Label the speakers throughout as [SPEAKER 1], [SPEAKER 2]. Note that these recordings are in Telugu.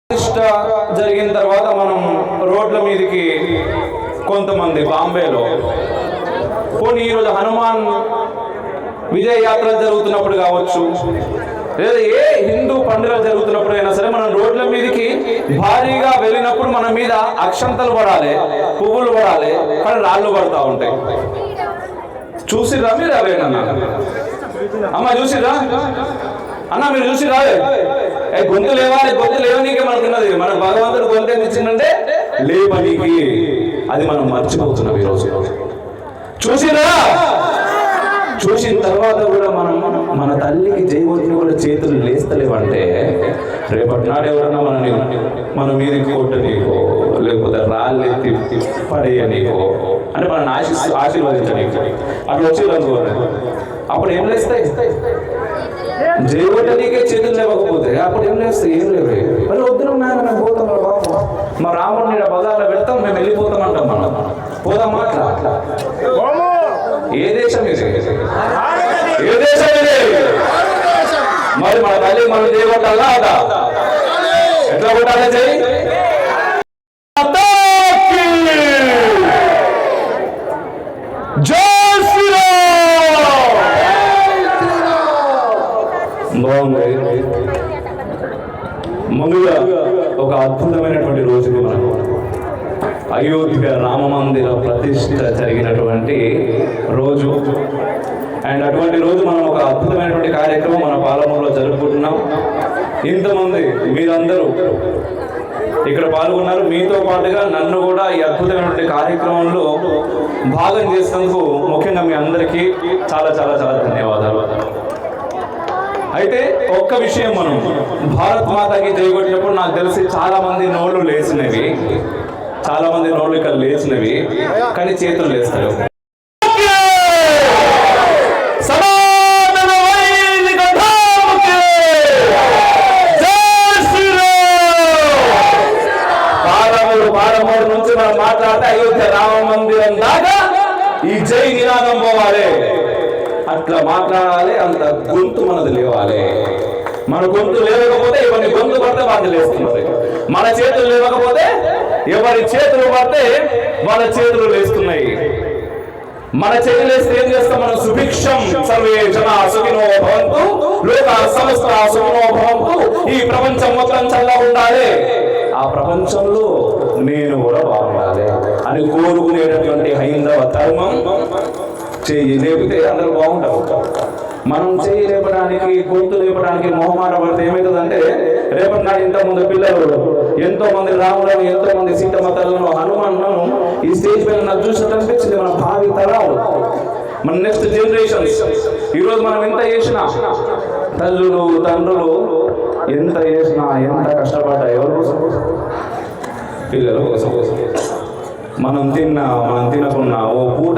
[SPEAKER 1] ప్రతిష్ట జరిగిన తర్వాత మనం రోడ్ల మీదకి కొంతమంది బాంబేలో పోనీ ఈరోజు హనుమాన్ విజయ యాత్ర జరుగుతున్నప్పుడు కావచ్చు, లేదా ఏ హిందూ పండుగలు జరుగుతున్నప్పుడు అయినా సరే మనం రోడ్ల మీదకి భారీగా వెళ్ళినప్పుడు మన మీద అక్షంతలు పడాలి, పువ్వులు పడాలి, కానీ రాళ్ళు పడతా ఉంటాయి. చూసిరా మీరు అవేనన్నా? అమ్మ చూసిరా అన్న, మీరు చూసిరా? గొంతు లేవాలి, గొంతు లేవనీకే మనకున్నది. మన భగవంతుడు గొంతు ఏం ఇచ్చిందంటే లేవనీకి. అది మనం మర్చిపోతున్నాం ఈరోజు. చూసిరా? చూసిన తర్వాత కూడా మన తల్లికి జైవతిని కూడా చేతులు లేస్తలేవంటే రేపటి నాడు ఎవరన్నా మన మీదకి కొట్టనీకో, లేకపోతే రాళ్ళు ఎత్తి పడేయనీకో, అంటే మనల్ని ఆశీర్వదించనీకో అట్లా వచ్చేదనుకోవాలి. అప్పుడు ఏం లేస్తాయి? జైవటనీకే చేతులు లేవకపోతే అప్పుడు ఏం లేస్తాయి? ఏం లేవు. మరి వద్దున నాయన మేము పోతాం రా బాబు, మా రాముడిని బజార్లో పెడతాం, మేము వెళ్ళిపోతాం అంటాం. మనం పోదామా? అట్లా ఏ దేశం ఇది? ఏ దేశం ఇది? మరి మన తల్లి మనం చేయగొట్టాలా? అదా ఎట్లా కొట్టాలి? చేయి ముందుగా ఒక అద్భుతమైనటువంటి రోజుకి మనకు అయోధ్య రామ మందిర ప్రతిష్ఠ జరిగినటువంటి రోజు. అండ్ అటువంటి రోజు మనం ఒక అద్భుతమైనటువంటి కార్యక్రమం మన పాలమూరులో జరుపుకుంటున్నాం. ఇంతమంది మీరందరూ ఇక్కడ పాల్గొన్నారు. మీతో పాటుగా నన్ను కూడా ఈ అద్భుతమైనటువంటి కార్యక్రమంలో భాగం చేసినందుకు ముఖ్యంగా మీ అందరికీ చాలా చాలా చాలా ధన్యవాదాలు. అయితే ఒక్క విషయం, మనం భారత్ మాతాకి జయగొట్టినప్పుడు నాకు తెలిసి చాలా మంది నోళ్ళు లేచినవి, చాలా మంది నోళ్ళు ఇక్కడ లేచినవి, కానీ చేతులు లేస్తారు. పాలమూరు నుంచి మనం మాట్లాడితే అయోధ్య రామ మందిరం దాకా ఈ జై నినాదం పోవాలి. అట్లా మాట్లాడాలి, అంత గొంతు మనది లేవాలి. మన గొంతు లేవకపోతే ఎవరి గొంతు పడితే వాళ్ళు లేస్తున్నది. మన చేతులు లేవకపోతే ఎవరి చేతులు పడితే వాళ్ళ చేతులు లేస్తున్నాయి. మన చేతులు వేస్తే ఏం చేస్తాం? మనం సుభిక్షం సర్వే జన సుఖినో భవంతు లోక సమస్త సుఖినో భవంతు. ఈ ప్రపంచం మొత్తం చల్లగా ఉండాలి, ఆ ప్రపంచంలో నేను కూడా బాగుండాలి అని కోరుకునేటటువంటి హైందవ ధర్మం. చేయి లేపితే అందరూ బాగుంటారు. మనం చేయి లేపడానికి, గొంతు లేపడానికి మొహమాట పడితే ఏమవుతుందంటే రేపటి నాడు ఇంతమంది పిల్లలు, ఎంతో మంది రాములను, ఎంతో మంది సీతమ్మ తల్లను, హనుమాన్లను ఈ స్టేజ్ పైన నాకు చూసినట్టు అనిపించింది. మన భావి తరాలు, మన నెక్స్ట్ జనరేషన్స్. ఈరోజు మనం ఎంత చేసినా, తల్లులు తండ్రులు ఎంత చేసినా, ఎంత కష్టపడ్డా ఎవరి కోసం? పిల్లల కోసం. మనం తినకున్నా, ఓ పూట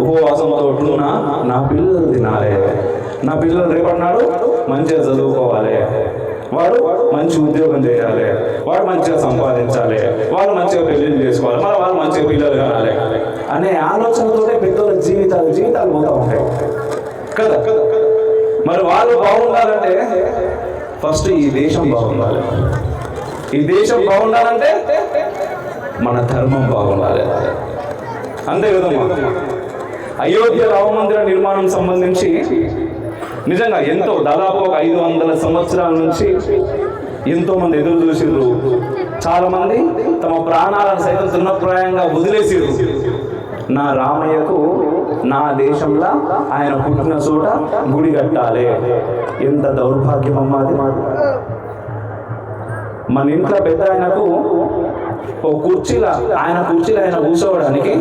[SPEAKER 1] ఉపవాసంతో ఉన్నా నా పిల్లలు తినాలి, నా పిల్లలు రేపటినాడు మంచిగా చదువుకోవాలి, వాడు మంచి ఉద్యోగం చేయాలి, వాడు మంచిగా సంపాదించాలి, వాళ్ళు మంచిగా పెళ్లిళ్ళు చేసుకోవాలి, మరి వాళ్ళు మంచిగా పిల్లలు కావాలి అనే ఆలోచనతోనే పెద్దల జీవితాలు పోతూ ఉంటాయి కదా. మరి వాళ్ళు బాగుండాలంటే ఫస్ట్ ఈ దేశం బాగుండాలి. ఈ దేశం బాగుండాలంటే మన ధర్మం బాగుండాలి. అంతే కదమ్మా. అయోధ్య రామ మందిర నిర్మాణం సంబంధించి నిజంగా ఎంతో, దాదాపు ఒక 500 సంవత్సరాల నుంచి ఎంతో మంది ఎదురు చూసిర్రు. చాలా మంది తమ ప్రాణాలను సైతం తృణప్రాయంగా వదిలేసిర్రు. నా రామయ్యకు నా దేశంలో ఆయన పుట్టిన చోట గుడి కట్టాలి. ఎంత దౌర్భాగ్యం అమ్మాది. మన ఇంట్లో పెద్ద ఆయనకు ఓ కుర్చీలో ఆయన కూర్చోవడానికి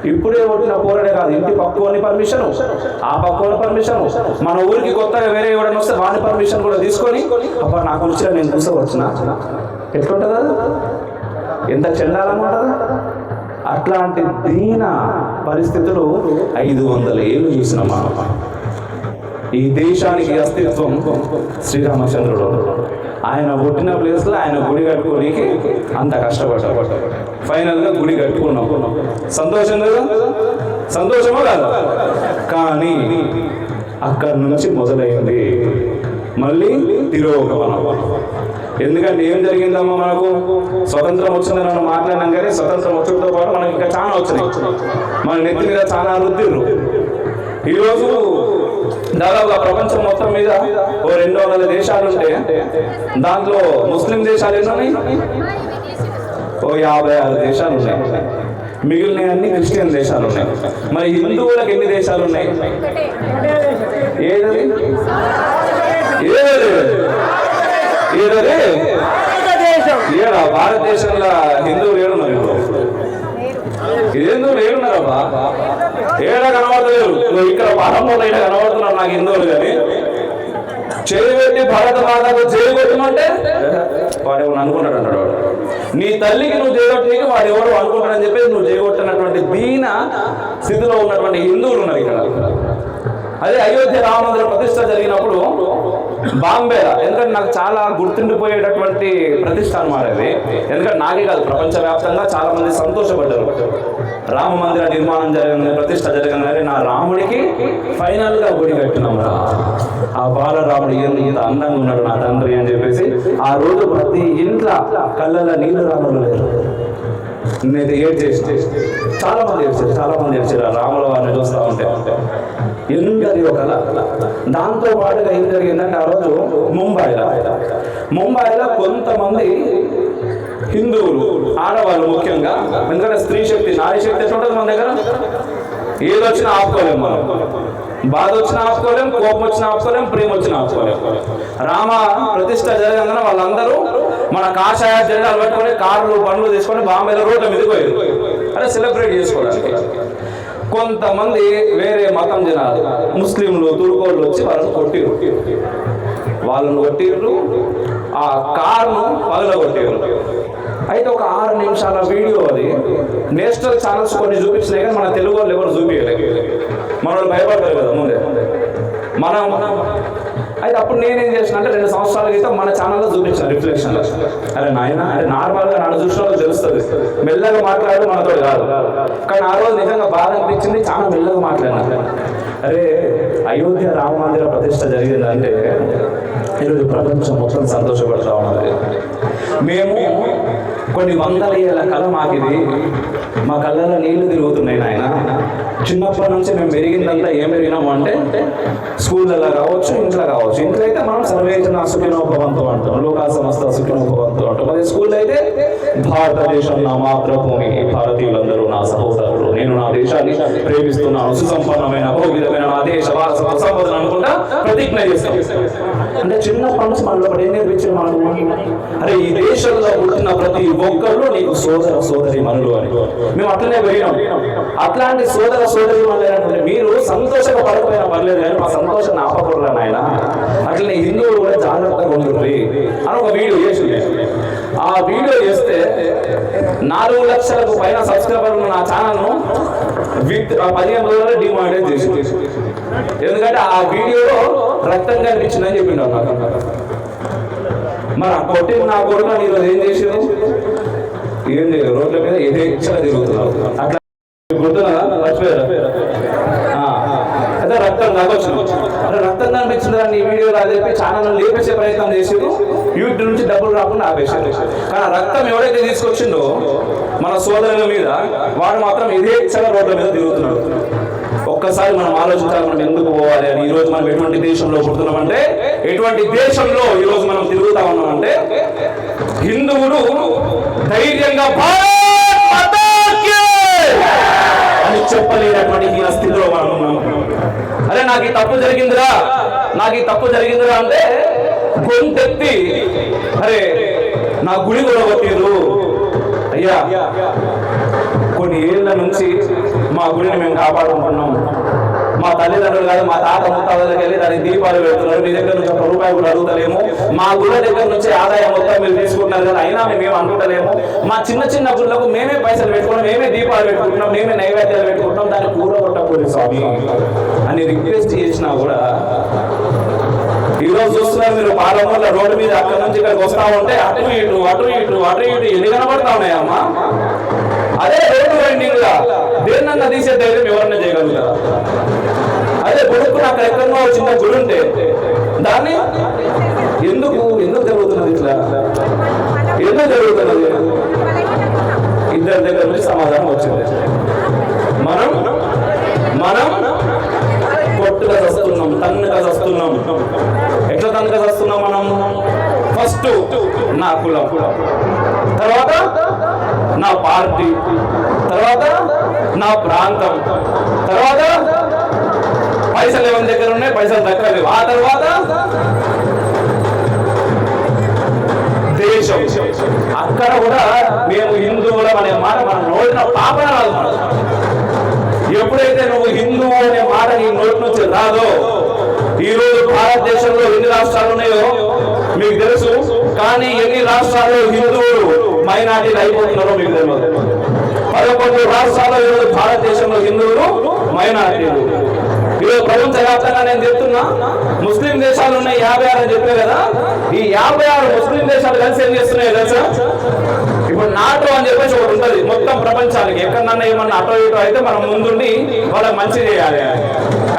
[SPEAKER 1] ఇప్పుడే కొట్టిన పోరాడే కాదు, ఇంటి పక్కని పర్మిషన్, ఆ పక్కన పర్మిషన్, మన ఊరికి కొత్తగా వేరే ఎవడన్నా వస్తే వాడి పర్మిషన్ కూడా తీసుకొని అప్పుడు నా కుర్చీలో నేను కూర్చోవచ్చునా? ఎట్లుంటుంది అది? ఎంత చండాలంగా ఉంటుందా? అట్లాంటి దీన పరిస్థితులు 500 ఏళ్ళు చూసిన ఈ దేశానికి అస్తిత్వం శ్రీరామచంద్రుడు. ఆయన పుట్టిన ప్లేస్లో ఆయన గుడి కట్టుకోనికి అంత కష్టపడ్డాడు. ఫైనల్గా గుడి కట్టుకున్నాం. సంతోషం కదా? సంతోషమో కాదు? కానీ అక్కడి నుంచి మొదలైంది మళ్ళీ తిరోగమనం. ఎందుకంటే ఏం జరిగిందమ్మా, మనకు స్వతంత్రం వచ్చిందని మనం మాట్లాడినాం, కానీ స్వతంత్రం వచ్చడంతో పాటు మనకి ఇంకా చాలా వచ్చినాయి. మన నెత్తి మీద చాలా రుద్దిర్రు. ఈరోజు దాదాపుగా ప్రపంచం మొత్తం మీద ఓ 200 దేశాలు ఉంటే దాంట్లో ముస్లిం దేశాలు ఎన్ని ఉన్నాయి? ఓ 56 దేశాలు ఉన్నాయి. మిగిలిన అన్ని క్రిస్టియన్ దేశాలు ఉన్నాయి. మరి హిందువులకు ఎన్ని దేశాలు ఉన్నాయి? ఏదది ఏదది ఏడా? భారతదేశంలో హిందువులు ఏడున్నారు? హిందువులు ఏడున్నారబ్బా? ఏడా కనబడతలేరు. నువ్వు ఇక్కడ పరంలో అయినా కనబడుతున్నావు నాకు హిందువులు, కానీ చేపెట్టి భారత మాతకు చేయగొట్టమంటే వాడేమో అనుకుంటాడు అంటాడు. వాడు నీ తల్లికి నువ్వు చేయగొట్టడానికి వాడు ఎవరు అనుకుంటాడని చెప్పేసి నువ్వు చేయగొట్టినటువంటి దీన స్థితిలో ఉన్నటువంటి హిందువులు ఉన్నారు ఇక్కడ. అదే అయోధ్య రామ మందిర ప్రతిష్ట జరిగినప్పుడు బాంబేలో, ఎందుకంటే నాకు చాలా గుర్తుండిపోయేటటువంటి ప్రతిష్ట అన్నమాట అది. ఎందుకంటే నాకే కాదు, ప్రపంచవ్యాప్తంగా చాలా మంది సంతోషపడ్డారు. రామ మందిర నిర్మాణం జరిగింది, ప్రతిష్ట జరిగిందని. నా రాముడికి ఫైనల్ గా గుడి కట్టినాం రా, ఆ బాలరాముడు ఇంత అందంగా ఉన్నాడు నా తండ్రి అని చెప్పేసి ఆ రోజు ప్రతి ఇంట్లో కళ్ళల్లో నీళ్లు రాములు లేరు. నేనైతే ఏడ్చేసి చాలా మంది ఏడ్చారు రాముల వారిని చూస్తూ ఉంటే. ఎందుకది ఒక కళ. దాంతో పాటుగా ఏం జరిగిందంటే ఆ రోజు ముంబైలో కొంతమంది హిందువులు ఆడవాళ్ళు ముఖ్యంగా, ఎందుకంటే స్త్రీ శక్తి నారీ శక్తి ఎట్లా ఉంటుంది మన దగ్గర, ఏది వచ్చినా ఆపుకోలేము మనం. బాధ వచ్చినా ఆపుకోలేం, కోపం వచ్చినా ఆపుకోలేం, ప్రేమ వచ్చినా ఆపుకోలేం. రామ ప్రతిష్ట జరగగానే వాళ్ళందరూ మన కాషాయ జెండాలు పట్టుకొని కార్లు బండ్లు తీసుకొని బాంబేలో రోడ్ల మీదకి పోయారు. అదే సెలబ్రేట్ చేసుకోవడానికి. కొంతమంది వేరే మతం జనాలు, ముస్లింలు, తుర్కోళ్ళు వచ్చి వాళ్ళని కొట్టిర్రు. ఆ కార్ను పగలగొట్టారు. అయితే ఒక 6 నిమిషాల వీడియో అది. నేషనల్ ఛానల్స్ కొన్ని చూపించినాయి, కానీ మన తెలుగు వాళ్ళు ఎవరు చూపించలేదు. మనోళ్ళు భయపడతారు కదా ముందే మనం. అయితే అప్పుడు నేనేం చేసిన అంటే 2 సంవత్సరాల క్రితం మన ఛానల్లో చూపించిన రిఫ్లెక్షన్. అరే నాయన, అంటే నార్మల్గా నన్ను చూసిన వాళ్ళు తెలుస్తుంది, మెల్లగా మాట్లాడు మనతో కాదు. కానీ ఆ రోజు నిజంగా బాధ అనిపించింది, చాలా మెల్లగా మాట్లాడినా. అరే అయోధ్య రామ మందిర ప్రతిష్ట జరిగిందంటే ఈరోజు ప్రపంచం మొత్తం సంతోషపడతా ఉన్నది. మేము కొన్ని వందల ఏళ్ళ కళ మాకిది, మా కళ్ళలో నీళ్లు తిరుగుతున్నాయి నాయన. చిన్నప్పటి నుంచి మేము పెరిగిందంతా ఏం పెరిగినాము అంటే స్కూళ్ళలో కావచ్చు, ఇంట్లో కావచ్చు. ఇంట్లో అయితే మనం సర్వేజన సుఖినోపవంతో అంటాం, లోకా సమస్త సుఖినోపవంతో అంటాం. అదే స్కూల్లో అయితే భారతదేశం నా మాతృభూమి, భారతీయులందరూ నా సహోదరులు, నేను నా దేశాన్ని ప్రేమిస్తున్నాను, సుసంపన్నమైన బహువిధమైన నా దేశ వారసత్వ సంపదను అనుకుంటా ప్రతిజ్ఞ చేస్తాం. అంటే చిన్నప్పటి నుంచి మనలో ఏం నేర్పించారు మనకు? అరే ఈ దేశంలో పుట్టిన ప్రతి ఒక్కరు నీకు సోదరి మనులు అని. మేము అట్లనే పెరిగినాం. అట్లాంటి సోదరి మనులు మీరు సంతోషంగా పడకపోయినా పర్లేదు, కానీ మా సంతోషాన్ని ఆపకూడదు నాయన. అట్లనే హిందువులు కూడా జాగ్రత్తగా ఉంటుంది అని ఒక వీడియో చేసి, ఆ వీడియో చేస్తే 4 లక్షలకు పైన సబ్స్క్రైబర్లు నా ఛానల్ను విత్ 15 రోజుల్లో డిమానిటైజ్ చేసి. ఎందుకంటే ఆ వీడియోలో రక్తం కనిపించిందని చెప్పిండు నాకు. మరి ఆ కొట్టిన నా కొడుకు ఈరోజు ఏం చేసారు? ఏం చేయరు, రోడ్ల మీద యథేచ్ఛగా తిరుగుతున్నారు. అట్లా గుర్తున్నా మర్చిపోయారు. అదే రక్తం కావచ్చు, అంటే రక్తం కనిపించిందా నీ వీడియోలో అని చెప్పి ఛానల్ లేపేసే ప్రయత్నం చేసారు. యూట్యూబ్ నుంచి డబ్బులు రాకుండా ఆపేశారు. కానీ ఆ రక్తం ఎవరైతే తీసుకొచ్చిండో మన సోదరుల మీద, వాడు మాత్రం యథేచ్ఛగా రోడ్ల మీద తిరుగుతున్నాడు. ఒక్కసారి మనం ఆలోచించాలి, మనం ఎందుకు పోవాలి అని. ఈ రోజు మనం ఎటువంటి దేశంలో పుడుతున్నామంటే, ఎటువంటి దేశంలో ఈ రోజు మనం తిరుగుతా ఉన్నామంటే, హిందువులు ధైర్యంగా అని చెప్పలేనటువంటి ఈ స్థితిలో మనం ఉన్నాం. అరే నాకు ఈ తప్పు జరిగిందిరా అంటే గొంతెత్తి అరే నా గుడి కూడా కొట్టిరు. అయ్యా కొన్ని ఏళ్ల నుంచి మా గుడిని మేము కాపాడుకుంటున్నాం. మా తల్లిదండ్రులు కాదు, మా తాత ముత్తాతలకు వెళ్ళి దానికి దీపాలు పెడుతున్నారు. మీ దగ్గర నుంచి 1 రూపాయి కూడా అడుగుతలేము. మా గుళ్ళ దగ్గర నుంచి ఆదాయం మొత్తం మీరు తీసుకుంటున్నారు కదా, అయినా మేము అనుకుంటలేము. మా చిన్న గుళ్ళకు మేమే పైసలు పెట్టుకున్నాం, మేమే దీపాలు పెట్టుకుంటున్నాం, మేమే నైవేద్యాలు పెట్టుకుంటున్నాం, దాన్ని కూర కొట్టకూడదు స్వామి అని రిక్వెస్ట్ చేసినా కూడా ఈరోజు చూస్తున్నారు మీరు. పాలమూరులో రోడ్డు మీద అక్కడి నుంచి ఇక్కడికి వస్తా ఉంటే అటు ఇటు ఎన్ని కనబడతా ఉన్నాయమ్మా. అదే రోడ్డు వైండింగ్ గా దేన్నన్నా తీసే ధైర్యం ఎవరన్నా చేయగలుగుతారా? అదే కొడుకుని అక్కడ ఎక్కడో చిన్న గుడి ఉంటే దాన్ని ఎందుకు జరుగుతున్నది ఇట్లా? ఎందుకు జరుగుతున్నది? ఇద్దరి దగ్గర నుంచి సమాధానం వచ్చింది. మనం కొట్టుగా వస్తున్నాం, తన్నుగా వస్తున్నాం. ఎట్లా తన్నుగా వస్తున్నాం మనం? ఫస్ట్ నా కులం, తర్వాత నా పార్టీ, తర్వాత నా ప్రాంతం, తర్వాత పైసలు ఎవరి దగ్గర ఉన్నాయి, పైసలు దక్కలేవు, ఆ తర్వాత దేశం. అక్కడ కూడా మేము హిందువులం అనే మాట మనం నోటిన పాపన రాదు. మనం ఎప్పుడైతే నువ్వు హిందువు అనే మాట నీ నోటి నుంచి రాదో, ఈరోజు భారతదేశంలో ఎన్ని రాష్ట్రాలు ఉన్నాయో మీకు తెలుసు, కానీ ఎన్ని రాష్ట్రాల్లో హిందువులు మైనారిటీలు అయిపోతున్నారో మీకు తెలియదు. 11 రాష్ట్రాల్లో ఈరోజు భారతదేశంలో హిందువులు మైనారిటీలు. ఈరోజు ప్రపంచవ్యాప్తంగా నేను చెప్తున్నా, ముస్లిం దేశాలు ఉన్నాయి 56 అని చెప్పే కదా. ఈ 56 ముస్లిం దేశాలు కలిసి ఏం చేస్తున్నాయి తెలుసా? ఇప్పుడు నాటో అని చెప్పేసి ఒకటి ఉంటుంది మొత్తం ప్రపంచానికి. ఎక్కడన్నా ఏమన్నా అటో ఇటో అయితే మనం ముందుండి వాళ్ళకి మంచి చేయాలి.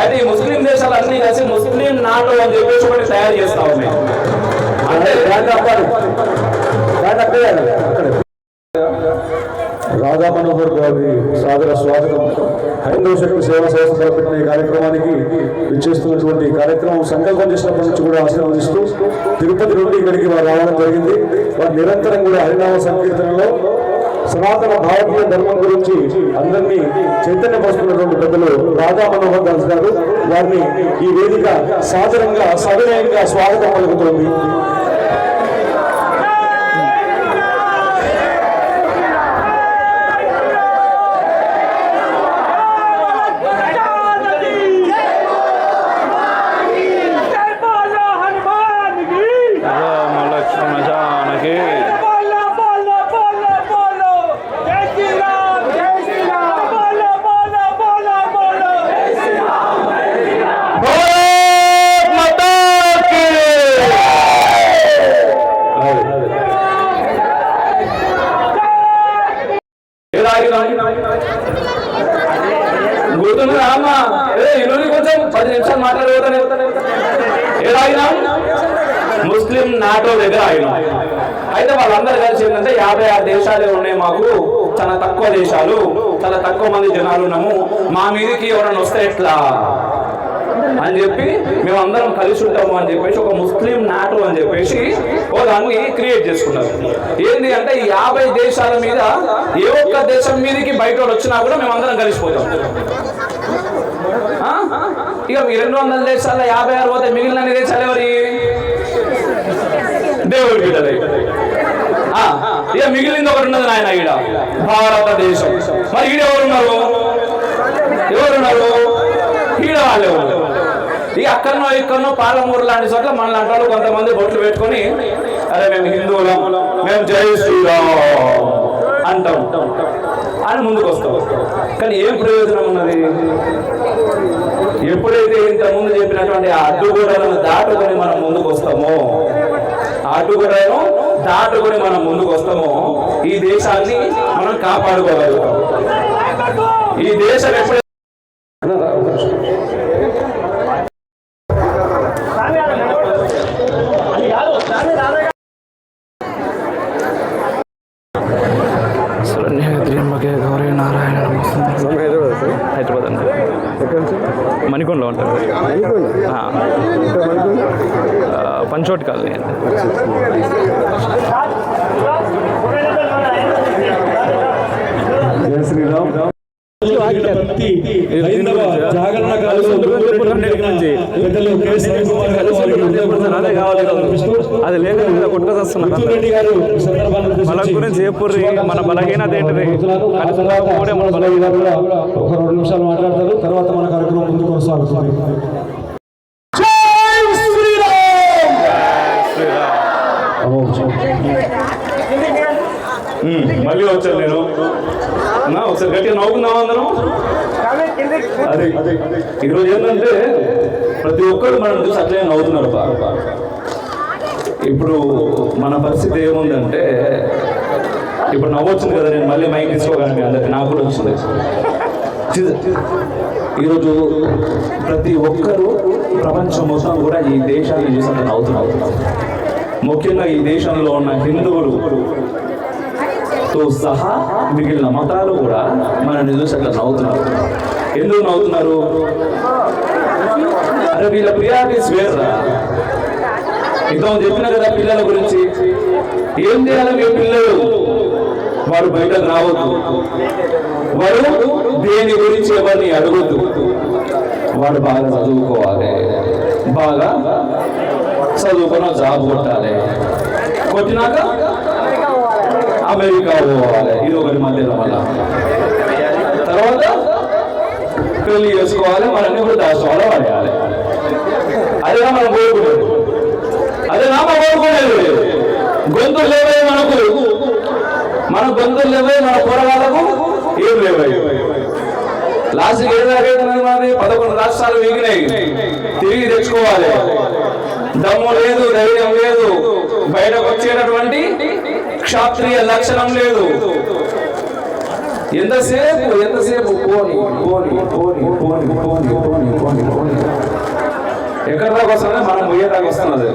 [SPEAKER 1] అయితే ఈ ముస్లిం దేశాలు అన్ని కలిసి ముస్లిం నాటో అని చెప్పేసి ఒకటి తయారు చేస్తా ఉన్నాయి. అంటే
[SPEAKER 2] రాధా మనోహర్ గారి సాదర స్వాగతం. హైందవ శక్తి సేవా సంస్థ తలపెట్టిన ఈ కార్యక్రమానికి విచ్చేస్తున్నటువంటి కార్యక్రమం సంకల్పం చేసినప్పటి నుంచి కూడా ఆశీర్వదిస్తూ తిరుపతి నుండి ఇక్కడికి వారు రావడం జరిగింది. వారు నిరంతరం కూడా హరినామ సంకీర్తనలో సనాతన భారతీయ ధర్మం గురించి అందరినీ చైతన్యపరుస్తున్నటువంటి పెద్దలు రాధా మనోహర్ దాస్ గారు, వారిని ఈ వేదిక సాదరంగా సవినయంగా స్వాగతం పలుకుతోంది.
[SPEAKER 1] గుర్తుందా అమ్మా? ఇల్లు కొంచెం 10 నిమిషాలు మాట్లాడబోతానే. ఎలా అయినా ముస్లిం నాటో దగ్గర అయినా అయితే వాళ్ళందరూ కలిసి ఏంటంటే 56 దేశాలే ఉన్నాయి మాకు, చాలా తక్కువ దేశాలు, చాలా తక్కువ మంది జనాలు ఉన్నాము, మా మీదకి ఎవరైనా వస్తే ఎట్లా అని చెప్పి మేమందరం కలిసి ఉంటాము అని చెప్పేసి ఒక ముస్లిం నాటో అని చెప్పేసి ఓ దాన్ని క్రియేట్ చేసుకున్నారు. ఏంటి అంటే ఈ 50 దేశాల మీద ఏ ఒక్క దేశం మీదకి బయట వచ్చినా కూడా మేమందరం కలిసిపోతాం. ఇక 200 దేశాల్లో 56 పోతే మిగిలిన దేశాలు ఎవరి? దేవుడి బిడ్డలే. ఇక మిగిలింది ఒకటి ఉన్నది నాయన, ఈడ భారతదేశం. మరి ఈడ ఎవరున్నారు? ఈడ వాళ్ళే ఉన్నారు. ఇక ఇక్కడనో పాలమూరు లాంటి చోట్ల మన లాంటి వాళ్ళు కొంతమంది బొట్లు పెట్టుకొని అరే మేము హిందువులం, మేము జై శ్రీరామ్ అంటాం అని ముందుకు వస్తాం. కానీ ఏం ప్రయోజనం ఉన్నది? ఎప్పుడైతే ఇంతకుముందు చెప్పినటువంటి ఆ అడ్డుగోడలను దాటుకొని మనం ముందుకు వస్తామో, ఈ దేశాన్ని మనం కాపాడుకోగలుగుతాం. ఈ దేశం ఎప్పుడైతే హైదరాబాద్ అండి, మణికొండలో ఉంటుంది. పంచోటి కాలనీ అండి.
[SPEAKER 2] జై శ్రీరామ్.
[SPEAKER 3] అది లేదు కొట్టుకొస్తున్నారు. బలం గురించి చెప్పుర్రి, మన బలహీనత ఏంటిది?
[SPEAKER 2] ఒక 2 నిమిషాలు మాట్లాడతారు, తర్వాత మన కార్యక్రమం ముందు కొనసాగుతుంది.
[SPEAKER 1] మళ్ళీ వచ్చాను నేను. ఒకసారి గట్టిగా నవ్వుకుందాం అందరం. అదే ఈరోజు ఏంటంటే ప్రతి ఒక్కరు మనం చూసి అట్లే నవ్వుతున్నారు బాగా. ఇప్పుడు మన పరిస్థితి ఏముందంటే, ఇప్పుడు నవ్వొచ్చింది కదా, నేను మళ్ళీ మైక్ తీసుకోగానే మీ అందరికి నాకు కూడా వచ్చింది. ఈరోజు ప్రతి ఒక్కరూ ప్రపంచం మొత్తం కూడా ఈ దేశాన్ని చూసి అతను అవుతున్నారు. ముఖ్యంగా ఈ దేశంలో ఉన్న హిందువులతో సహా మిగిలిన మతాలు కూడా మనల్ని చూసి అట్లా నవ్వుతున్నారు. ఎందుకు నవ్వుతున్నారు? అరే వీళ్ళ ప్రియారిటీస్ వేర్రా. ఇంత చెప్పిన కదా పిల్లల గురించి. ఏం చేయాలి మీ పిల్లలు? వాడు బయటకు రావద్దు, వాడు దేని గురించి ఎవరిని అడగొద్దు, వాడు బాగా చదువుకోవాలి, బాగా చదువుకున్న జాబ్ కొట్టాలి, కొట్టినాక అమెరికా పోవాలి, ఇది ఒకటి మధ్యలో మళ్ళా తర్వాత పెళ్లి చేసుకోవాలి, మనల్ని వృద్ధాశ్రమంలో పడేయాలి. అదేనా మనం కోరుకునేది? అదేనా మనం కోరుకునేది? గొంతులు లేవే మనకు, మన గొంతులు లేవే, మన పోరాటాలకు ఏం లేవే. లాస్ట్కి ఏదాకైతున్నది? 11 రాష్ట్రాలు మిగిలినాయి, తిరిగి తెచ్చుకోవాలి. దమ్ము లేదు, ధైర్యం లేదు, బయటకు వచ్చేటటువంటి క్షాత్రియ లక్షణం లేదు. ఎంతసేపు పోని పోని పోని పోని పోని పోని పోని పోని ఎక్కడ దాకా వస్తున్నది? మనం పోయేదాకా వస్తున్నది.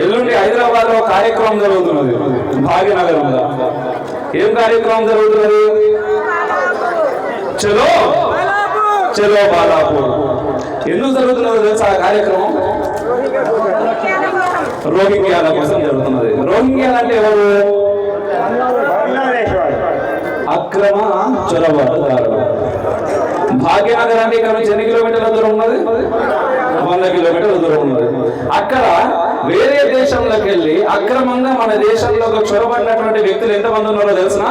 [SPEAKER 1] ఎల్లుండి హైదరాబాద్ లో కార్యక్రమం జరుగుతున్నది, భాగ్యనగరంలో. ఏం కార్యక్రమం జరుగుతున్నది? చలో చలో బాలాపూర్. ఎందుకు జరుగుతున్నదో తెలుసా ఆ కార్యక్రమం? రోహింగ్యాల కోసం జరుగుతున్నది. రోహింగ్యాలు అంటే ఎవరు? అక్రమ చొరబాటుదారులు. భాగ్యనగరానికి ఇక్కడ నుంచి ఎన్ని కిలోమీటర్ల దూరం ఉన్నది? 100 కిలోమీటర్ల దూరం ఉన్నది. అక్కడ వేరే దేశంలోకి వెళ్ళి అక్రమంగా మన దేశంలోకి చొరబడినటువంటి వ్యక్తులు ఎంతమంది ఉన్నారో తెలిసిన?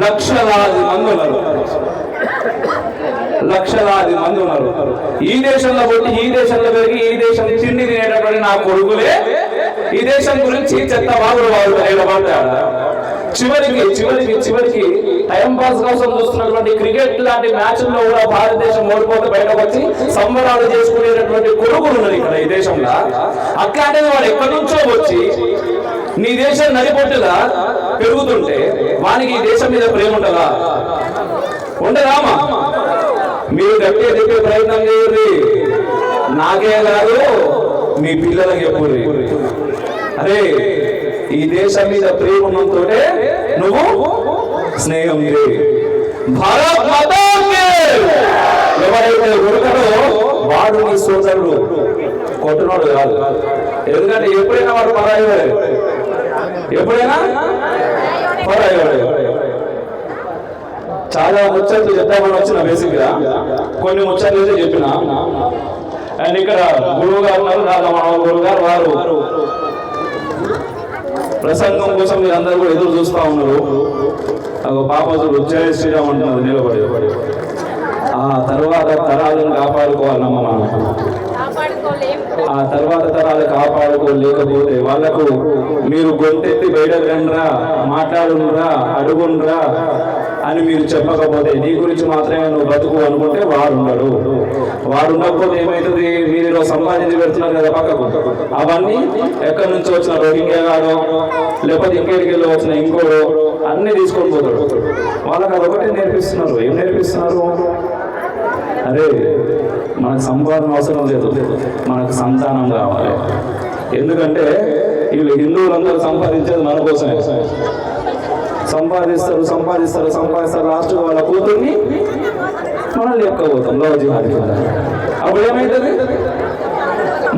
[SPEAKER 1] లక్షలాది మంది ఉన్నారు. లక్షలాది మంది ఉన్నారు. ఈ దేశంలో పుట్టి, ఈ దేశంలో పెరిగి, ఈ దేశం తిండి తినేటటువంటి నా కొడుకులే ఈ దేశం గురించి చెత్త వాగుడు నిలబడ్డాడు. చివరికి టైం పాస్ కోసం చూస్తున్నటువంటి క్రికెట్ లాంటి మ్యాచ్ల్లో కూడా భారతదేశం ఓడిపోతే బయటకు వచ్చి సంబరాలు చేసుకునేటటువంటి కొడుకులు ఉన్నారు ఇక్కడ ఈ దేశంలో. అట్లాంటిది వాడు ఎక్కడి నుంచో వచ్చి నీ దేశం నడిపొట్టుగా పెరుగుతుంటే వానికి ఈ దేశం మీద ప్రేమ ఉంటుందా? ఉండదామా? మీరు గట్టిగా చెప్పే ప్రయత్నం చేయండి. నాకే కాదు, మీ పిల్లలకి చెప్పుర్రి. అరే ఈ దేశం మీద ప్రేమ ఉన్నంతో నువ్వు స్నేహం చేయి. భారత్ మాతాకి ఎవరైతే ఉడకడో వాడు నీ సోదరుడు, కొట్టునోడు కాదు. ఎందుకంటే ఎప్పుడైనా వాడు పరాయవాడే, ఎప్పుడైనా పరాయవాడే. చాలా ముచ్చట్లు చెప్తామని వచ్చిన బేసిక్గా కొన్ని ముచ్చట్లు అయితే చెప్పిన. అండ్ ఇక్కడ గురువు గారు ఉన్నారు, రాధమామ గురువు గారు. వారు ప్రసంగం కోసం మీరు అందరూ కూడా ఎదురు చూస్తూ ఉన్నారు. పాపసుడు జయ శ్రీరామ్ అంటున్నది నిలబడి. ఆ తర్వాత తరాలను కాపాడుకోవాలమ్మ మనం. ఆ తర్వాత తరాలు కాపాడుకోలేకపోతే వాళ్ళకు మీరు గొంతెత్తి బయటకు రండిరా, మాట్లాడుండ్రా, అడుగుండ్రా అని మీరు చెప్పకపోతే నీ గురించి మాత్రమే నువ్వు బతుకు అనుకుంటే వాడు ఉండడు. వాడు ఉండకపోతే ఏమవుతుంది? మీరు సంపాదించి పెడుతున్నారు కదా పక్కకు, అవన్నీ ఎక్కడి నుంచి వచ్చిన రోహింగ్యా గాడో లేకపోతే ఇంకేడికి వెళ్ళి వచ్చిన ఇంకోడు అన్నీ తీసుకొని పోతాడు. వాళ్ళకి అదొకటే నేర్పిస్తున్నారు. ఏం నేర్పిస్తున్నారు? అరే మనకు సంపాదన అవసరం లేదు, మనకు సంతానం కావాలి. ఎందుకంటే వీళ్ళు హిందువులందరూ సంపాదించేది మన కోసమే. సంపాదిస్తారు లాస్ట్ వాళ్ళ కూతుర్ని మనల్ని ఎక్కబోతాం లవ్ జిహాద్ కింద. అప్పుడు ఏమవుతుంది?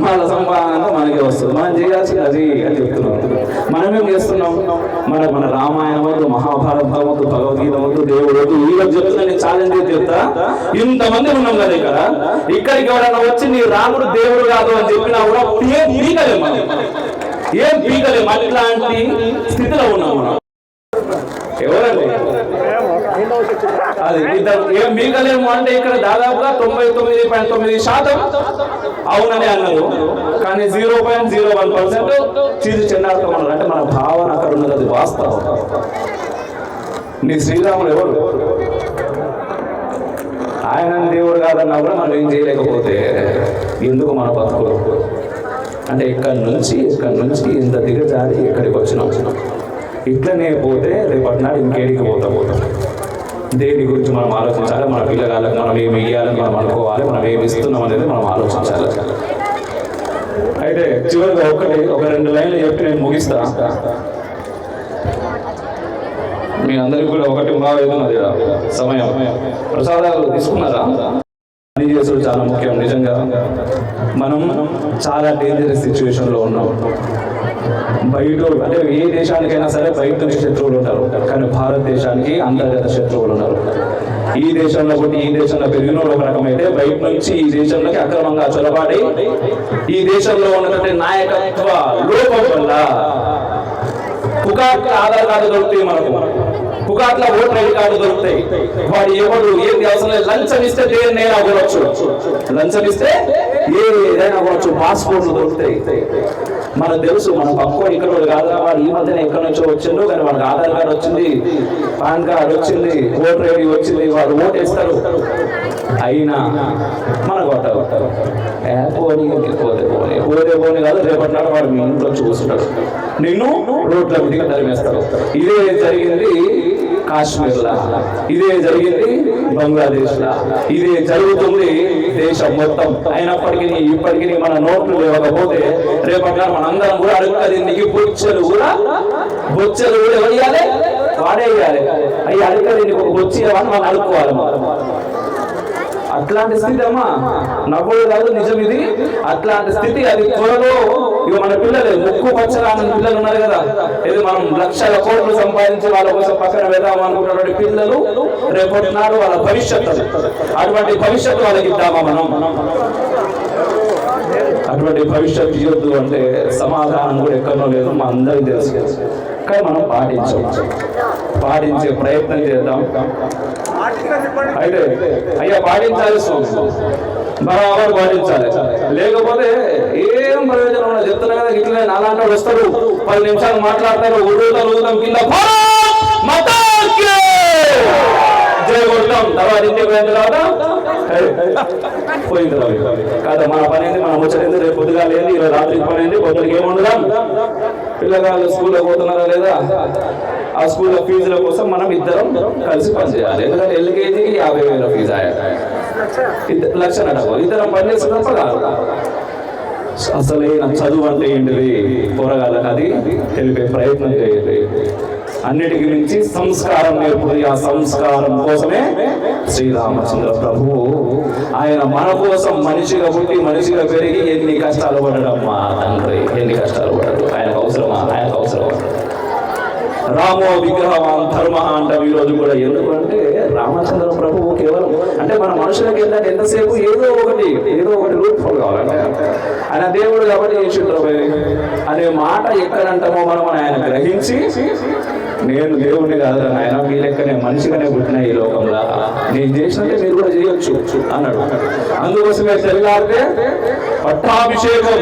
[SPEAKER 1] మన సంపాదన మనకే వస్తుంది. మనం చేయాల్సింది అది అని చెప్తున్నాం. మనమేం చేస్తున్నాం? మన రామాయణం వద్దు, మహాభారతం వద్దు, భగవద్గీత వద్దు, దేవుడు వద్దు. వీళ్ళకి చెప్తున్నా, నేను ఛాలెంజ్ చెప్తా. ఇంతమంది ఉన్నాం కదా ఇక్కడికి ఎవరైనా వచ్చి నీ రాముడు దేవుడు కాదు అని చెప్పినా కూడా ఏం పీకలేము. అట్లాంటి స్థితిలో ఉన్నాం మనం. ఎవరండి అది? ఏం పీకలేము అంటే ఇక్కడ దాదాపుగా 99.9% అవునని అన్నారు. కానీ 0.01% చీజు చెన్నాడుతూ ఉన్నారు. అంటే మన భావన అక్కడ ఉన్నది, అది వాస్తవం. నీ శ్రీరాముడు ఎవరు? ఆయన దేవుడు కాదన్నా కూడా మనం ఏం చేయలేకపోతే ఎందుకు మన బతుకులు? అంటే ఇక్కడి నుంచి ఇంత దిగజారి ఇక్కడికి వచ్చినాం. ఇట్లనే పోతే రేపటి నాడు ఇంకేడికి పోతాం. దేని గురించి మనం ఆలోచించాలి, మన పిల్లగాళ్ళకి మనం ఏమి ఇవ్వాలని మనం అనుకోవాలి, మనం ఏమి ఇస్తున్నాం అనేది మనం ఆలోచించాలి. అయితే చివరిగా ఒక 2 లైన్లు చెప్పి నేను ముగిస్తా. మీ అందరికీ కూడా 1:30 సమయం. ప్రసాదాలు తీసుకున్నారా? పని చేసుడు చాలా ముఖ్యం. నిజంగా మనం చాలా డేంజరస్ సిచ్యువేషన్లో ఉన్నాం. బయట అంటే ఏ దేశానికైనా సరే బయట నుంచి శత్రువులు ఉంటారు, కానీ భారతదేశానికి అంతర్గత శత్రువులు ఉన్నారు. ఈ దేశంలో కొట్టి ఈ దేశంలో పెరిగిన ఒక రకమైతే బయట నుంచి ఈ దేశంలోకి అక్రమంగా చొరబాడి ఈ దేశంలో ఉన్నటువంటి నాయకత్వ లోపం వల్ల పుకాట్ల ఆధార్ కార్డు దొరుకుతాయి, మనకు పుకాట్ల ఓటర్ ఐడి కార్డు దొరుకుతాయి. వాడు ఎవడు ఏంటి అవసరం లేదు, లంచం ఇస్తే దేన్నైనా అవ్వచ్చు, లంచం ఇస్తే ఏదైనా అవ్వచ్చు, పాస్పోర్ట్లు దొరుకుతాయి. మనకు తెలుసు మన పక్కన ఇక్కడ కాదు, వాడు ఈ మధ్యన ఎక్కడి నుంచో వచ్చిండు, కానీ వాళ్ళకి ఆధార్ కార్డు వచ్చింది, పాన్ కార్డు వచ్చింది, ఓటర్ ఐడి వచ్చింది, వాళ్ళు ఓటు వేస్తారు. అయినా మనకు కొట్టారు పోతే పోనీ కాదు, రేపటి నాడు వాడు మీ ఇంట్లో చూస్తుంటాడు, నిన్ను రోడ్లకు దిగ తరిమేస్తారు. ఇదే జరిగింది కాశ్మీర్లా, ఇదే జరిగింది బంగ్లాదేశ్లా, ఇదే జరుగుతుంది దేశం మొత్తం. అయినప్పటికీ ఇప్పటికీ మన నోట్లు లేవకపోతే రేపటి నాడు మనందరం కూడా అడుగుతుంది, నీకు బొచ్చెలు కూడా వేయాలి, వాడే వేయాలి. అవి అడుగుతుంది, నీకు ఒక బొచ్చి ఇవ్వని మనం అడుక్కోవాలి. అట్లాంటి స్థితి అమ్మా, నవ్వుడు కాదు నిజం ఇది. అట్లాంటి స్థితి అది త్వరలో ఇక మన పిల్లలు ముక్కు పచ్చరాని పిల్లలు ఉన్నారు కదా, ఇది మనం లక్షల కోట్లు సంపాదించి వాళ్ళ కోసం పక్కన వెళ్దాం అనుకున్నటువంటి పిల్లలు రేపటి నాడు వాళ్ళ భవిష్యత్తు, అటువంటి భవిష్యత్తు వాళ్ళకి ఇద్దామా మనం? అటువంటి భవిష్యత్తు ఇవ్వద్దు అంటే సమాధానం కూడా ఎక్కడో లేదు, మా అందరికీ తెలుసు. కానీ మనం పాటించే ప్రయత్నం చేద్దాం. అయితే అయ్యా పాటించాలి, బరాబర్ పాటించాలి, లేకపోతే ఏం ప్రయోజనం ఉండదు. చెప్తున్నా కదా, ఇట్లనే నాలాంటి వస్తారు, 10 నిమిషాలు మాట్లాడతారు, ఊరుతాం కింద జై కొడతాం, తర్వాత ఇంటికి పోయిన తర్వాత పోయిన తర్వాత కాదు మన పని ఏంది, మన ముచ్చటేంది, రేపు పొద్దుగా లేదు, ఈరోజు రాత్రికి పని ఏంది, పొద్దుకి ఏముండదాం. పిల్లగాళ్ళు స్కూల్లో పోతున్నారా లేదా, ఆ స్కూల్లో ఫీజుల కోసం మనం ఇద్దరం కలిసి పనిచేయాలి. ఎందుకంటే ఎల్కేజీకి 50,000 ఫీజు లక్ష ఇద్దరం పనిచేస్తున్నప్ప కాదు. అసలైన చదువు అంటే ఏంటిది పోరగాళ్ళకి అది తెలిపే ప్రయత్నం చేయాలి. అన్నిటికి మించి సంస్కారం నేర్పుతుంది. ఆ సంస్కారం కోసమే శ్రీరామచంద్ర ప్రభువు ఆయన మన కోసం మనిషిగా పుట్టి మనిషిగా పెరిగి ఎన్ని కష్టాలు పడడం మా తండ్రి, ఎన్ని కష్టాలు పడడు. ఆయనకు అవసరమా? ఆయనకు అవసరం. రామో విగ్రహవాన్ ధర్మ అంటాం ఈరోజు కూడా. ఎందుకంటే రామచంద్ర ప్రభువు కేవలం అంటే మన మనుషులకి ఏంటంటే ఎంతసేపు ఏదో ఒకటి రూపం కావాలంటే ఆయన దేవుడు కాబట్టి చేసిండ్రు అనే మాట ఎక్కడంటామో మనం ఆయన గ్రహించి, నేను దేవుడిని కాదు ఆయన, మీ లెక్కనే మనిషిగానే పుట్టిన ఈ లోకంలో, నేను చేసినట్టే మీరు కూడా చేయొచ్చు అన్నాడు. అందుకోసమే తెల్లారితే పట్టాభిషేకం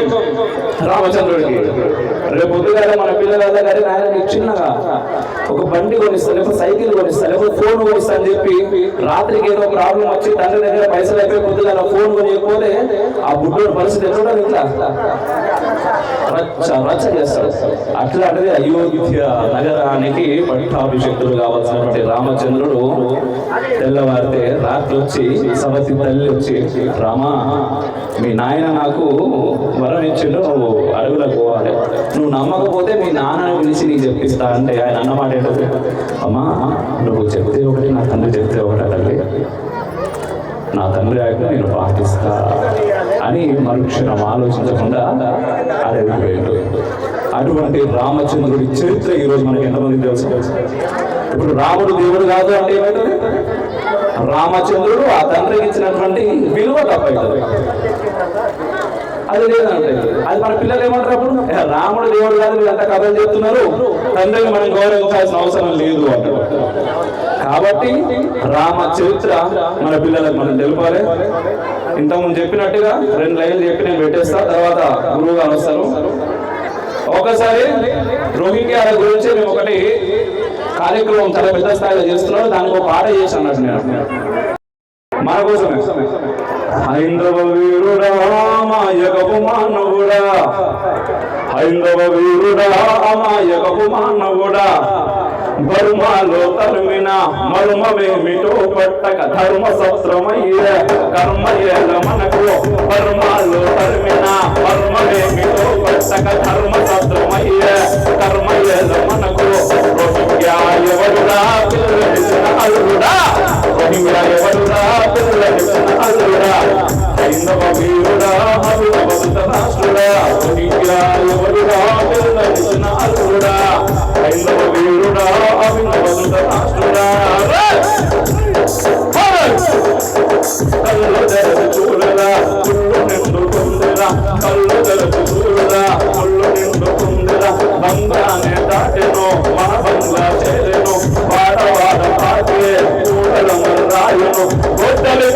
[SPEAKER 1] రామచంద్రుడికి. రేపు పొద్దుగా మన పిల్లల గారి ఆయన చిన్నగా ఒక బండి కొనిస్తాను, లేకపోతే సైకిల్ కొనిస్తాను, లేకపోతే ఫోన్ కొనిస్తా అని చెప్పి రాత్రికి ఏదో ప్రాబ్లం వచ్చి తండ్రి దగ్గర పైసలు అయిపోయి పొద్దుగా ఫోన్ కొనియకపోతే ఆ బుడ్డోడు పరిస్థితి ఎట్లా ఇట్లా రచ్చ చేస్తాడు. అట్లాంటిది అయోధ్య నగరానికి పట్టాభిషేకులు కావాల్సినటువంటి రామచంద్రుడు తెల్లవారితే రాత్రి వచ్చి సవతి తల్లి వచ్చి, రామా మీ నాయన నాకు వరం ఇచ్చిండు, నువ్వు అడవులకు పోవాలి, నువ్వు నమ్మకపోతే మీ నాన్నని పిలిచి నీకు చెప్పిస్తా అంటే ఆయన అన్నమాట ఏంటంటే, అమ్మా నువ్వు చెప్తే ఒకటి, నా తండ్రి చెప్తే ఒకటి తల్లి, నా తండ్రి ఆజ్ఞ నేను పాటిస్తా అని మరుక్షణం ఆలోచించకుండా అడవిపోయాడు. అటువంటి రామచంద్రుడి చరిత్ర ఈరోజు మనకి ఎంతమంది తెలుసు? ఇప్పుడు రాముడు దేవుడు కాదు అంటే ఏమైతుంది? రామచంద్రుడు ఆ తండ్రికి ఇచ్చినటువంటి విలువ తప్పవుతుంది. అది లేదంటే అది మన పిల్లలు ఏమంటారు అప్పుడు, రాముడు దేవుడు కాదు మీరు ఎంత కథలు చెప్తున్నారు, తండ్రిని మనం గౌరవించాల్సిన అవసరం లేదు అంటారు. కాబట్టి రామ చరిత్ర మన పిల్లలకు మనం తెలిపాలి. ఇంతకుముందు చెప్పినట్టుగా 2 లైన్లు చెప్పి నేను పెట్టేస్తా, తర్వాత గురువు గారు వస్తారు. ఒకసారి రోహింగ్యాల గురించి మేము ఒకటి కార్యక్రమం చాలా పెద్ద స్థాయిలో చేస్తున్నాడు, దానికి ఒక పాట చేసి అన్నట్టు నేను మన కోసమే. హైందవ వీరుడా మాయకపు మానవుడా, హైందవ వీరుడా మాయకపు మానవుడా, బర్మాలో తరిమిన మర్మమేమిటో పట్టక ధర్మ సత్రమయ్య కర్మయ్యేల మనకు బర్మాలో తరిమిన మర్మమేమిటో పట్టక ధర్మ సత్రమయ్య కర్మయ్యేల మనకు రోహింగ్యా ఎవరుడా పిల్లలిసిన అల్లుడా రోహింగ్యా ఎవరుడా పిల్లలిసిన అల్లుడా హైందవ వీరుడా అభినవ రాష్ట్రుడా రోహింగ్యా ఎవరుడా పిల్లలిసిన అల్లుడా హైందవ వీరుడా అభినవ రాష్ట్రుడా కళ్ళు తెరచి చూడరా కుళ్ళు నిండుకుందిరా కళ్ళు తెరచి చూడరా కుళ్ళు నిండుకుందిరా బంగానే దాటెను మన బంగ్లా చేరెను వాడవాడ పాటే కూడలను రాయను గొడ్డలు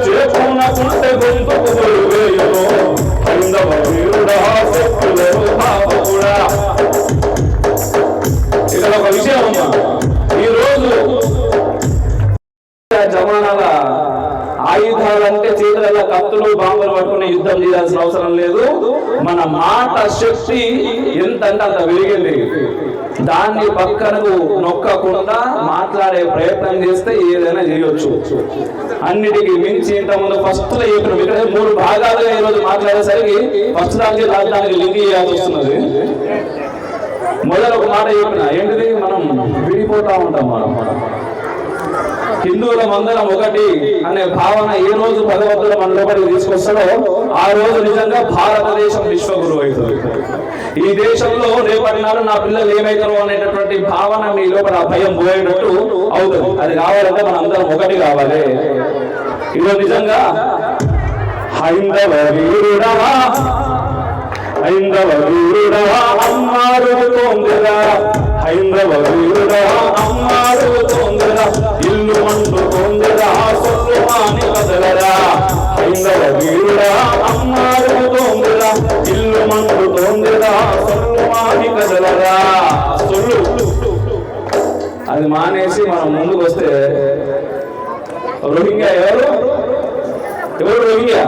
[SPEAKER 1] చేకూనకుంటే గొంతుకు వేయును హైందవ వీరుడా శక్తులను పాపకుడా. ఇక్కడ ఒక విషయం అమ్మా, ఈరోజు జమానాల ఆయుధాలంటే చేతులలో కత్తులు బాంబులు పట్టుకుని యుద్ధం చేయాల్సిన అవసరం లేదు. మన మాట శక్తి ఎంతంటే అంత పెరిగింది. దాన్ని పక్కనకు నొక్కకుండా మాట్లాడే ప్రయత్నం చేస్తే ఏదైనా చేయొచ్చు. అన్నిటికీ మించి ఇంతకుముందు ఫస్ట్ లో ఇప్పుడు ఇక్కడ 3 భాగాలుగా ఈరోజు మాట్లాడేసరికి ఫస్ట్ దానికి రాజధానికి లింక్ చేయాల్సి వస్తున్నది. మొదలు ఒక మాట చెప్పిన ఏంటిది, మనం విడిపోతా ఉంటాం. మనం హిందువుల మందరం ఒకటి అనే భావన ఏ రోజు భగవంతుడు మన లోపలికి తీసుకొస్తాడో ఆ రోజు నిజంగా భారతదేశం విశ్వగురువు అవుతుంది. ఈ దేశంలో రేపటి నాడు నా పిల్లలు ఏమైతారు అనేటటువంటి భావన మీ లోపల భయం పోయేటట్టు అవుతుంది. అది కావాలంటే మన అందరం ఒకటి కావాలి. ఇది నిజంగా హైందవ వీరుడా హైందవ వీరుడా అమ్మాడుతోందిరా హైందవ వీరుడా అమ్మాడుతోందిరా ఇల్లు మండుతోందిరా సొల్లుమాని కదలరా హైందవ వీరుడా అమ్మాడుతోందిరా ఇల్లు మండుతోందిరా సొల్లుమాని కదలరా. సొల్లు అది మానేసి మనం ముందుకు వస్తే రోహింగ్యా ఎవరు రోహింగ్యా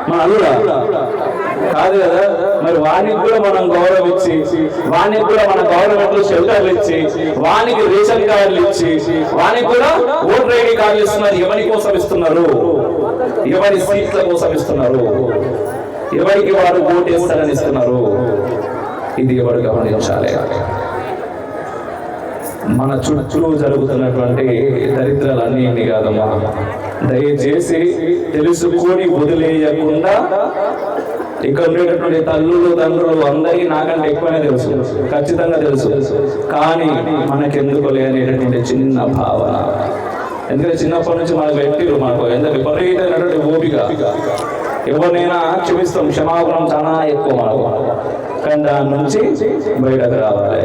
[SPEAKER 1] మన అల్లుడా కాదు కదా. మరి వానికి కూడా మనం గౌరవం ఇచ్చి, వానికి కూడా మన గవర్నమెంట్ షెల్టర్లు ఇచ్చి, వానికి రేషన్ కార్డులు ఇచ్చి, వానికి కూడా ఓటర్ ఐడి కార్డులు ఇస్తున్నారు. ఎవరి కోసం ఇస్తున్నారు? ఎవరి సీట్ల కోసం ఇస్తున్నారు? ఎవరికి వారు ఓటు వేస్తారని ఇస్తున్నారు? ఇది ఎవరు గమనించాలి. మన చుట్టూ జరుగుతున్నటువంటి దరిద్రాలన్నీ ఇన్ని కాదమ్మా. దయచేసి తెలుసుకొని వదిలేయకుండా, ఇక్కడ ఉండేటటువంటి తల్లులు తండ్రులు అందరికీ నాకంటే ఎక్కువనే తెలుసు, ఖచ్చితంగా తెలుసు. కానీ మనకెందుకు లేనేటటువంటి చిన్న భావన. ఎందుకంటే చిన్నప్పటి నుంచి మనకు వ్యక్తులు మనకు ఎంత విపరీతమైనటువంటి ఓపిక. ఎవరినైనా క్షమిస్తాం, క్షమాపణం చాలా ఎక్కువ మనకు. కానీ దాని నుంచి బయటకు రావాలి.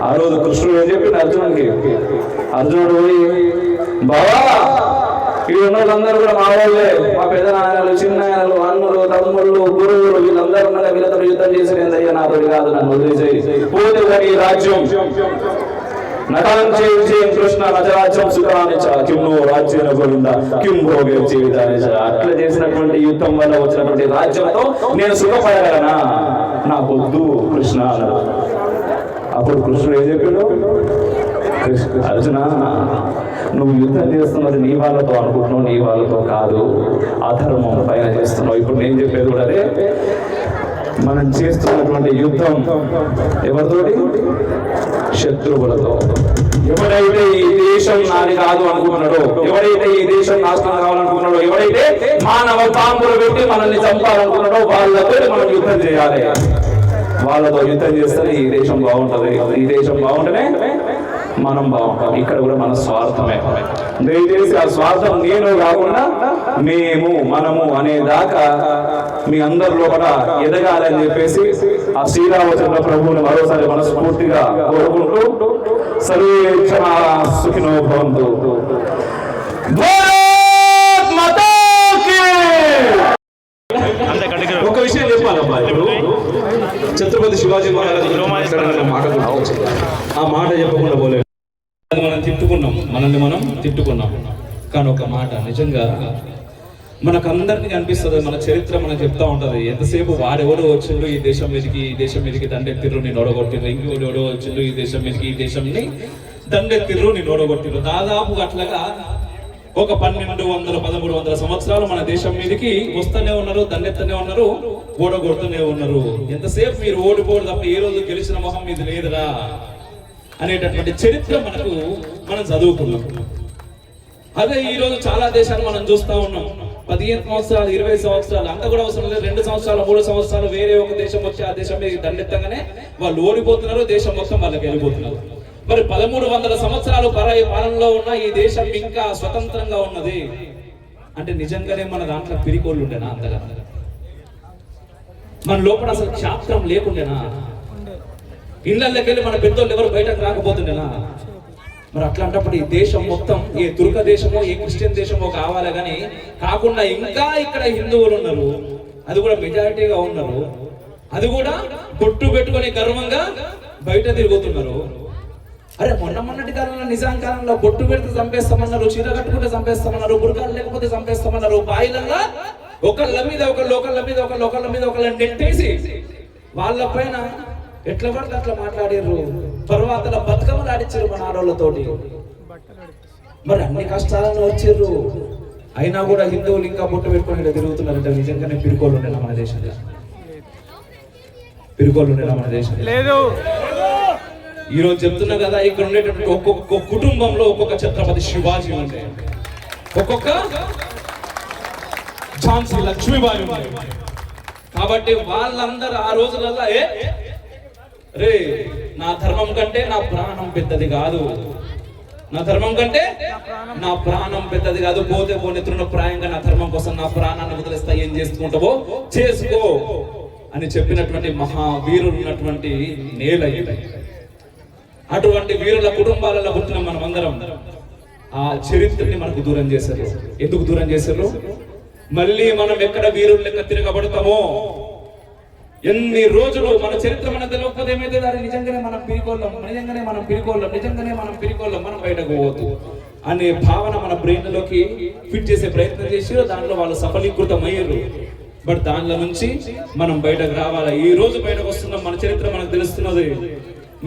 [SPEAKER 1] ఆ రోజు కృష్ణుడు ఏం చెప్పింది అర్జునుడికి? అర్జునుడు పోయి, బావా ఇక్కడ ఉన్న వాళ్ళందరూ కూడా మా వాళ్ళే, మా పెద్ద నాయనలు, చిన్న నాయనలు, అన్నులు, తమ్ముళ్ళు, గురువులు, వీళ్ళందరూ ఉన్నాక వీళ్ళతో యుద్ధం చేసి ఏందయ్యా నాతో కాదు, నన్ను వదిలేసేయి. పోతే కానీ రాజ్యం నటాంచేం కృష్ణ నజరాజ్యం సుఖాన్ని కిమ్నో రాజ్యం గోవింద కిం భోగే జీవితాన్ని. అట్లా చేసినటువంటి యుద్ధం వల్ల వచ్చినటువంటి రాజ్యంతో నేను సుఖపడగలనా? నాకొద్దు కృష్ణ అన్నాడు. అప్పుడు కృష్ణుడు ఏం చెప్పాడు? అర్జున, నువ్వు యుద్ధం చేస్తున్నది నీ వాళ్ళతో అనుకుంటున్నావు, నీ వాళ్ళతో కాదు, అధర్మం పైన చేస్తున్నావు. ఇప్పుడు నేను చెప్పేది కూడా అదే. మనం చేస్తున్నటువంటి యుద్ధం ఎవరితోటి? శత్రువులతో. ఎవడైతే ఈ దేశం నాది కాదు అనుకుంటున్నాడో, ఎవడైతే ఈ దేశం నాశనం కావాలనుకుంటున్నాడో, ఎవడైతే మానవ పాంపులు పెట్టి మనల్ని చంపాలనుకున్నాడో వాళ్ళతో మనం యుద్ధం చేయాలి. వాళ్ళతో యుద్ధం చేస్తేనే ఈ దేశం బాగుంటది. ఈ దేశం బాగుంటేనే మనం బాగుంటాం. ఇక్కడ కూడా మన స్వార్థమే. దయచేసి ఆ స్వార్థం నేను కాకుండా మేము, మనము అనేదాకా మీ అందరి లోపల ఎదగాలని చెప్పేసి ఆ శ్రీరామచంద్ర ప్రభువుని మరోసారి మనస్ఫూర్తిగా కోరుకుంటూ సర్వే జనా సుఖినో భవంతు. ఒక విషయం చెప్పాలమ్మా, ఇప్పుడు ఛత్రపతి శివాజీ మహారాజ్ ఆ మాట చెప్పకుండా పోలేదు. మనం తిట్టుకున్నాం, మనల్ని మనం తిట్టుకున్నాం. కానీ ఒక మాట నిజంగా
[SPEAKER 4] మనకందరికీ అనిపిస్తుంది, మన చరిత్ర మనకు చెప్తా ఉంటది. ఎంతసేపు వాడెవడో వచ్చిండు ఈ దేశం మీదకి దండెత్తిర్రు నేను ఓడగొట్టిర్రు, ఇంకోడెవడో వచ్చిండు ఈ దేశంని దండెత్తిర్రు నేను ఓడగొట్టిర్రు. దాదాపు అట్లాగా ఒక 1200-1300 సంవత్సరాలు మన దేశం మీదకి వస్తూనే ఉన్నారు, దండెత్తనే ఉన్నారు, ఓడగొడుతూనే ఉన్నారు. ఎంతసేపు మీరు ఓడిపోవడం తప్ప ఏ రోజు గెలిచిన మొహం మీద లేదురా అనేటటువంటి చరిత్ర మనం చదువుకున్నాం. అదే ఈ రోజు చాలా దేశాలు మనం చూస్తా ఉన్నాం. 15 సంవత్సరాలు 20 సంవత్సరాలు అంత కూడా అవసరం లేదు, 2 సంవత్సరాలు 3 సంవత్సరాలు వేరే ఒక దేశం వచ్చి ఆ దేశం మీద దండెత్తగానే వాళ్ళు ఓడిపోతున్నారు, దేశం మొత్తం వాళ్ళకి వెళ్ళిపోతున్నారు. మరి 1300 సంవత్సరాలు పరాయి పాలనలో ఉన్న ఈ దేశం ఇంకా స్వతంత్రంగా ఉన్నది అంటే నిజంగానే మన దాంట్లో పిరికోళ్ళు ఉండేనా? అంతగా మన లోపల అసలు క్షాత్రం లేకుండేనా? ఇళ్ళకి వెళ్ళి మన పెద్దోళ్ళు ఎవరు బయటకు రాకపోతుండేనా? మరి అట్లాంటప్పుడు ఈ దేశం మొత్తం ఏ తుర్క దేశమో ఏ క్రిస్టియన్ దేశమో కావాలి కానీ కాకుండా ఇంకా ఇక్కడ హిందువులు ఉన్నారు, అది కూడా మెజారిటీగా ఉన్నారు, అది కూడా బొట్టు పెట్టుకొని గర్వంగా బయట తిరుగుతున్నారు. అరే మొన్నటి కాలంలో నిజాం కాలంలో బొట్టు పెడితే చంపేస్తామన్నారు, చీర కట్టుకుంటే చంపేస్తామన్నారు, బురకాలు లేకపోతే చంపేస్తామన్నారు. బాయిలల్లా ఒకళ్ళ మీద ఒకళ్ళ నెట్టేసి వాళ్ళ పైన ఎట్లా పడితే అట్లా మాట్లాడారు. తర్వాత బతుకమ్మలు ఆడిచ్చారు మన ఆడోళ్ళతోటి. మరి అన్ని కష్టాలను వచ్చిర్రు, అయినా కూడా హిందువులు ఇంకా బొట్టు పెట్టుకొని తిరుగుతున్నారంటే నిజంగానే పిరుకోళ్ళు ఉండేనా మన దేశంలో? పిరుకోళ్ళు ఉండేనా మన దేశంలో? లేదు. ఈ రోజు చెప్తున్నా కదా, ఇక్కడ ఉండేటటువంటి ఒక్కొక్క కుటుంబంలో ఒక్కొక్క ఛత్రపతి శివాజీ ఉండే, ఒక్కొక్క ఝాన్సీ లక్ష్మీబాయి ఉండే. కాబట్టి వాళ్ళందరూ ఆ రోజులలో రే నా ధర్మం కంటే నా ప్రాణం పెద్దది కాదు, నా ధర్మం కంటే నా ప్రాణం పెద్దది కాదు, పోతే పోని తృణప్రాయంగా నా ధర్మం కోసం నా ప్రాణాన్ని వదిలేస్తా, ఏం చేసుకుంటావో చేసుకో అని చెప్పినటువంటి మహావీరులు ఉన్నటువంటి నేల ఇది. అటువంటి వీరుల కుటుంబాలలో పుట్టిన మనం అందరం ఆ చరిత్రని మనకు దూరం చేశారు. ఎందుకు దూరం చేశారు? మళ్ళీ మనం ఎక్కడ వీరులు లెక్క తిరగబడతామో, ఎన్ని రోజులు మన చరిత్ర మనకు తెలియకపోతే ఏమైతే నిజంగానే మనం పిరికోళ్ళం మనం బయటకు పోవద్దు అనే భావన మన బ్రెయిన్ లోకి ఫిట్ చేసే ప్రయత్నం చేసి దాంట్లో వాళ్ళు సఫలీకృతం అయ్యారు. బట్ దాంట్లో నుంచి మనం బయటకు రావాలి. ఈ రోజు బయటకు వస్తున్నాం, మన చరిత్ర మనకు తెలుస్తున్నది,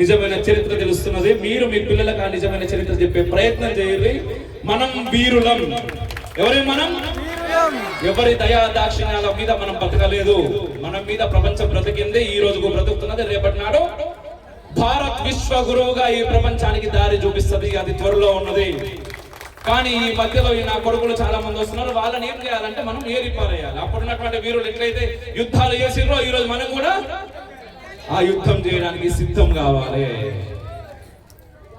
[SPEAKER 4] నిజమైన చరిత్ర తెలుస్తున్నది. మీరు మీ పిల్లలకు ఆ నిజమైన చరిత్ర చెప్పే ప్రయత్నం చేయండి. మనం వీరులం. మనం ఎవరి దయా దాక్షిణ్యాల మీద మనం బతకలేదు, మన మీద ప్రపంచం బ్రతికింది, ఈ రోజుకు బ్రతుకుతున్నది, రేపటి నాడు భారత్ విశ్వ గురువుగా ఈ ప్రపంచానికి దారి చూపిస్తుంది, అది త్వరలో ఉన్నది. కానీ ఈ మధ్యలో నా కొడుకులు చాలా మంది వస్తున్నారు, వాళ్ళని ఏం చేయాలంటే మనం ఏరిపారేయాలి. అప్పుడున్నటువంటి వీరులు ఎట్లయితే యుద్ధాలు చేసిర్రో ఈ రోజు మనం కూడా ఆ యుద్ధం చేయడానికి సిద్ధం కావాలి.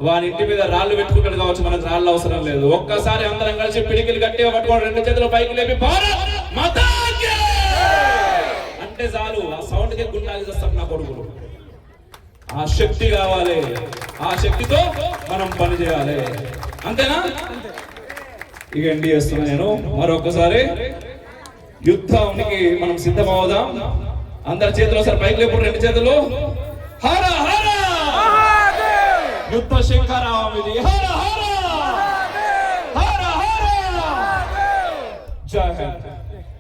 [SPEAKER 4] వారి ఇంటి మీద రాళ్ళు పెట్టుకుంటాడు కావచ్చు, మనకు రాళ్ళు అవసరం లేదు. ఒక్కసారి అందరం కలిసి పిడికిలు గట్టిగా పట్టుకోండి, 2 చేతులు పైకి లేపి భారత్ మాతా కీ అంటే చాలు. ఆ సౌండ్ కి గుండాలి చేస్తాం నా కొడుకులు. ఆ శక్తి కావాలి, ఆ శక్తితో మనం పని చేయాలి. అంతేనా? ఇక ఎండి చేస్తున్నా నేను. మరొకసారి యుద్ధానికి మనం సిద్ధమవుదాం. అందరి చేతులు ఒకసారి పైకి లేపు, 2 చేతులు. హర హర యుద్ధ శంకరావం ఇది. హర హర